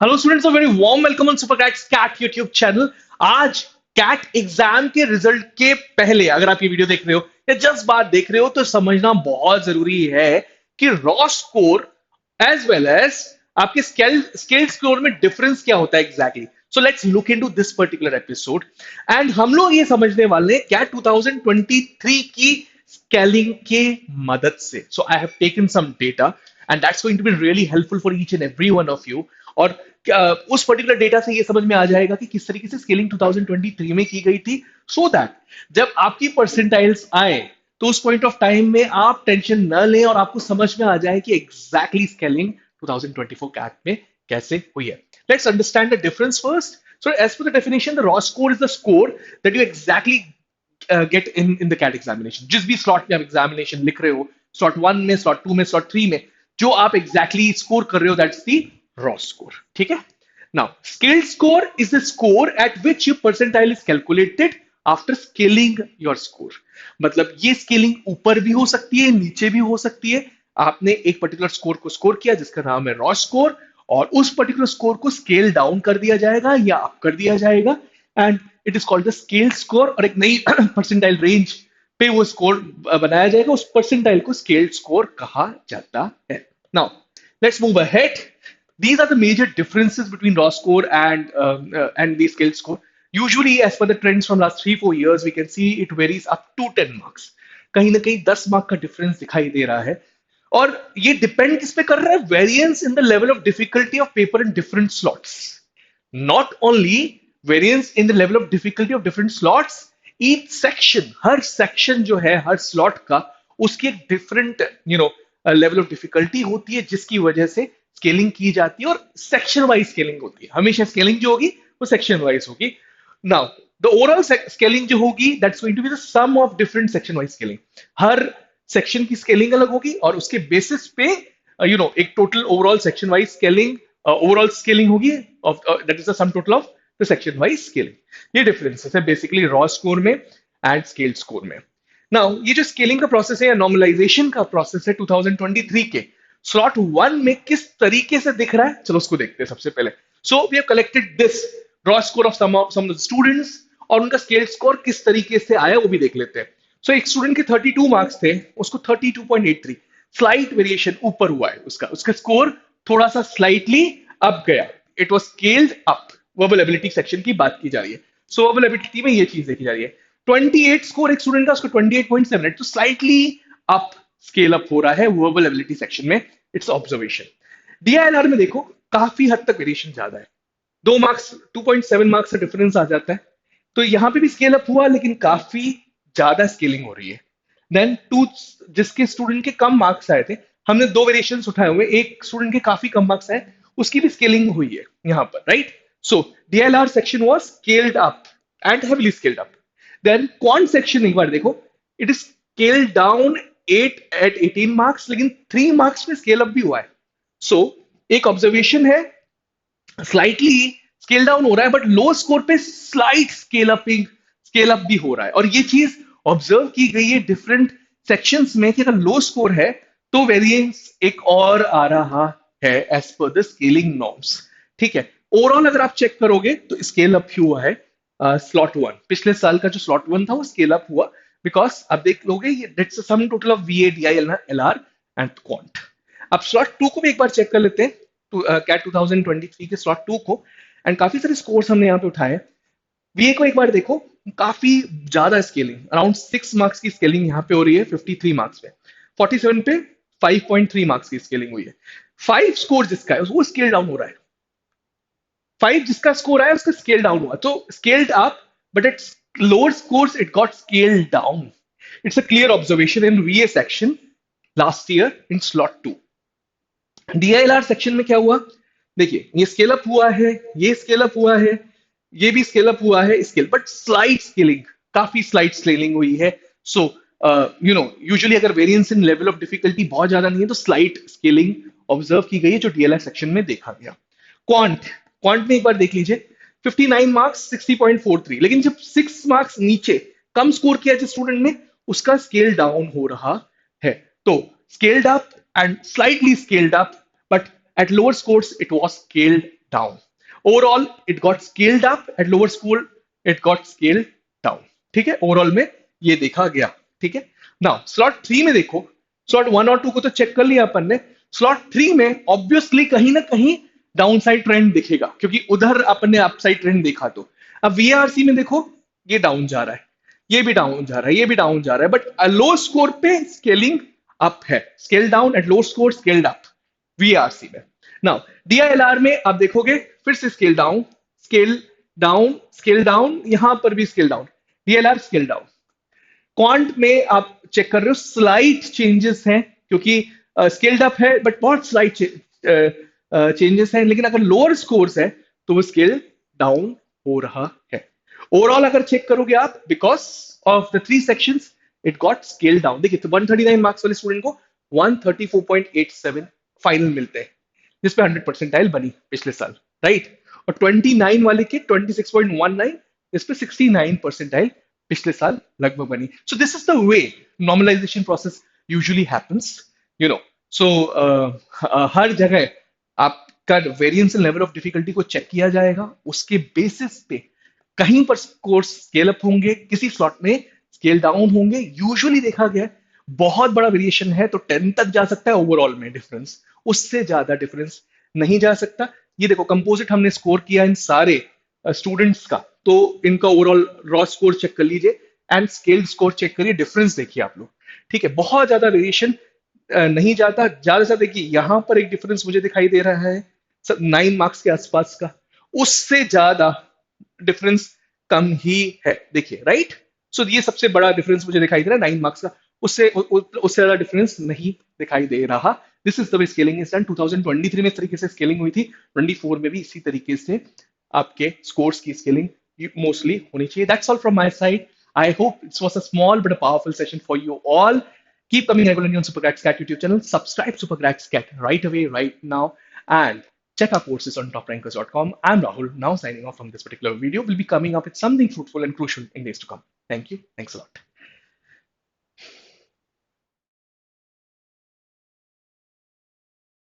Hello students, a very warm welcome on super CAT YouTube channel. आज CAT exam के result के पहले अगर आप ये वीडियो देख रहे हो या जस्ट बात देख रहे हो तो समझना बहुत जरूरी है कि raw score as well as आपके स्केल स्कोर में डिफरेंस क्या होता है exactly. So let's look into this particular episode and हम लोग ये समझने वाले हैं कैट 2023 की स्केलिंग के मदद से। So I have taken some data and that's going to be really helpful for each and every one of you. और उस पर्टिकुलर डेटा से ये समझ में आ जाएगा कि किस तरीके से स्केलिंग 2023 में की गई थी, सो दैट जब आपकी परसेंटाइल्स आए तो उस पॉइंट ऑफ टाइम में आप टेंशन न लें और आपको समझ में आ जाए कि एग्जैक्टली स्केलिंग 2024 कैट में कैसे हुई है। Let's understand the difference first. So as per the definition, the raw score is the score that you exactly get in the CAT examination. जिस भी slot में आप examination लिख रहे हो, slot 1 में, slot 2 में, slot 3 में, जो आप exactly score कर रहे हो, that's the raw score. ठीक है? Now, scaled score is the score at which your percentile is calculated after scaling your score. मतलब ये स्केलिंग ऊपर भी हो सकती है, नीचे भी हो सकती है। आपने एक पर्टिकुलर स्कोर को स्कोर किया जिसका नाम है रॉ स्कोर, और उस पर्टिकुलर स्कोर को स्केल डाउन कर दिया जाएगा या अप कर दिया जाएगा, and it is called the scale score. और एक नई परसेंटाइल रेंज पे वो स्कोर बनाया जाएगा, उस परसेंटाइल को स्केल स्कोर कहा जाता है। Now let's move ahead. These are the major differences between raw score and the scale score. Usually, as per the trends from last 3-4 years, we can see it varies up to 10 marks. कहीं ना कहीं 10 mark का difference दिखाई दे रहा है। और ये depend किस पे कर रहा है? Variance in the level of difficulty of paper in different slots. Not only variance in the level of difficulty of different slots, each section, her section जो है हर स्लॉट का, उसकी एक डिफरेंट लेवल ऑफ डिफिकल्टी होती है जिसकी वजह से स्केलिंग की जाती है। और सेक्शन वाइज स्केलिंग होती है, हमेशा स्केलिंग जो होगी वो सेक्शन वाइज होगी। नाउ द ओवरऑल स्केलिंग जो होगी that's going to be the sum of different section wise scaling. हर सेक्शन की स्केलिंग अलग होगी और उसके बेसिस पे एक total overall section wise scaling, overall scaling होगी of that is the sum total of the section wise scaling. ये डिफरेंसेस है बेसिकली रॉ स्कोर में एंड स्केल स्कोर में। नाउ ये जो स्केलिंग का प्रोसेस है या नॉर्मलाइजेशन का प्रोसेस है 2023 के स्लॉट 1 में किस तरीके से दिख रहा है, चलो उसको देखते हैं सबसे पहले। So we have collected this raw score of some students और उनका स्केल स्कोर किस तरीके से आया वो भी देख लेते हैं। सो एक स्टूडेंट के 32 मार्क्स थे, उसको 32.83, स्लाइट वेरिएशन ऊपर हुआ है, उसका उसका स्कोर थोड़ा सा स्लाइटली अप गया, it was scaled up. Verbal ability section की बात की जा रही है। सो वर्बल एबिलिटी में ये चीज देखी जा रही है। 28 स्कोर एक स्टूडेंट का, उसको 28.78, तो स्लाइटली अप स्केल अप हो रहा है वर्बल एबिलिटी सेक्शन में। It's observation. डीआईएलआर में देखो काफी हद तक वेरिएशन ज्यादा है, 2 मार्क्स 2.7 मार्क्स का डिफरेंस आ जाता है। तो यहां पे भी स्केल अप हुआ लेकिन काफी ज्यादा स्केलिंग हो रही है। देन टू, जिसके स्टूडेंट के कम मार्क्स आए थे, हमने दो वेरिएशंस उठाए हुए, एक स्टूडेंट के काफी कम मार्क्स आए, उसकी भी स्केलिंग हुई है यहां पर, right. So DLR section was scaled up and heavily scaled up. Then quant section एक बार देखो, it is scaled down 8 at 18 marks, लेकिन 3 मार्क्स में स्केल अप भी हुआ है। सो एक ऑब्जर्वेशन है, स्लाइटली स्केल डाउन हो रहा है बट लो स्कोर पे स्लाइट स्केल अप भी हो रहा है। और ये चीज ऑब्जर्व की गई है डिफरेंट सेक्शंस में कि अगर लो स्कोर है तो वेरिएंस एक और आ रहा है as per the scaling norms. ठीक है, ओवरऑल अगर आप चेक करोगे तो स्केल अप ही हुआ है। स्लॉट 1, पिछले साल का जो स्लॉट 1 था वो स्केल अप हुआ, बिकॉज आप देख लोगे that's some total of वीए DILR and quant. अब स्लॉट 2 को भी एक बार चेक कर लेते हैं, कैट 2023 के स्लॉट 2 को, एंड काफी सारे स्कोर्स हमने यहाँ पे उठाए। वीए को एक बार देखो, काफी ज्यादा स्केलिंग, अराउंड 6 मार्क्स की स्केलिंग यहाँ पे हो रही है 53 मार्क्स पे। 47 पे 5.3 मार्क्स की स्केलिंग हुई है। 5 स्कोर जिसका है वो स्केल डाउन हो रहा है। 5 जिसका स्कोर आया उसका स्केल डाउन हुआ, तो scaled up but it's lower scores it got scaled down. It's a clear observation in वीए section last year in slot 2। DILR section में क्या हुआ, देखिए ये स्केल अप हुआ है, ये स्केल अप हुआ है, ये भी स्केल अप हुआ है, स्केल बट स्लाइट स्केलिंग, काफी स्लाइट स्केलिंग हुई है। सो यूजुअली अगर variance in level of difficulty बहुत ज्यादा नहीं है तो स्लाइट स्केलिंग ऑब्जर्व की गई है, जो डीएलआर सेक्शन में देखा गया। क्वांट क्वांट में एक बार देख लीजिए, 59 मार्क्स 60.43, लेकिन जब 6 मार्क्स नीचे कम स्कोर किया जिस स्टूडेंट ने, उसका स्केल डाउन हो रहा है। तो scaled up and slightly scaled up, but at lower scores it was scaled down. Overall, it got scaled up. At lower school, it got scaled down. ठीक है, ओवरऑल में ये देखा गया. ठीक है. नाउ स्लॉट 3 में देखो, स्लॉट 1 और 2 को तो चेक कर लिया अपन ने. स्लॉट 3 में ऑब्वियसली कहीं ना कहीं डाउन साइड ट्रेंड दिखेगा, क्योंकि उधर अपन ने अप साइड ट्रेंड देखा. तो अब वीआरसी में देखो, ये डाउन जा रहा है, ये भी डाउन जा रहा है, ये भी डाउन जा रहा है, बट लो स्कोर पे स्केलिंग अप है. Scale down at low score, scaled up VRC में. नाउ डीआईएलआर में आप देखोगे फिर से scale down, scale down, scale down, यहां पर भी scale down, DLR scale down. Quant में आप चेक कर रहे हो स्लाइट चेंजेस हैं, क्योंकि स्केल्ड अप है बट बहुत स्लाइट चेंजेस हैं. लेकिन अगर लोअर स्कोर्स है तो वो स्केल डाउन हो रहा है. ओवरऑल अगर चेक करोगे आप, because of the 3 sections it got scale down. देखिए, तो 139 मार्क्स वाले स्टूडेंट को 134.87 फाइनल मिलते हैं, जिसपे 100 परसेंटाइल बनी पिछले साल, राइट. और 29 वाले के 26.19, इस पे 69 परसेंटाइल पिछले साल लगभग बनी. So this is the way normalization process usually happens, you know. So हर जगह आपका variance in level of difficulty को चेक किया जाएगा. उसके बेसिस पे कहीं पर कोर्स स्केल अप होंगे, किसी स्लॉट में स्केल डाउन होंगे. यूजुअली देखा गया बहुत बड़ा वेरिएशन है तो 10 तक जा सकता है ओवरऑल में डिफरेंस, उससे ज्यादा डिफरेंस नहीं जा सकता. ये देखो, कंपोजिट हमने स्कोर किया इन सारे स्टूडेंट्स का, तो इनका ओवरऑल रॉ स्कोर चेक कर लीजिए एंड स्केल स्कोर चेक करिए, डिफरेंस देखिए आप लोग. ठीक है, बहुत ज्यादा वेरिएशन नहीं जाता. ज्यादा से देखिए, यहां पर एक डिफरेंस मुझे दिखाई दे रहा है 9 मार्क्स के आसपास का, उससे ज्यादा डिफरेंस कम ही है. देखिए, राइट. सो ये सबसे बड़ा डिफरेंस मुझे दिखाई दे रहा है 9 मार्क्स का, उससे ज्यादा डिफरेंस नहीं दिखाई दे रहा. This is the way scaling is done. 2023 में इस तरीके से स्केलिंग हुई थी, 24 में भी इसी तरीके से आपके स्कोर्स की स्केलिंग मोस्टली होनी चाहिए. That's all from my side. I hope it's was a small but a powerful session for you all. Keep coming regularly on Supercracks Cat YouTube channel. Subscribe to Supercracks Cat right away, right now, and check our courses on toprankers.com. I'm Rahul, now signing off from this particular video. We'll be coming up with something fruitful and crucial in days to come. Thank you. Thanks a lot.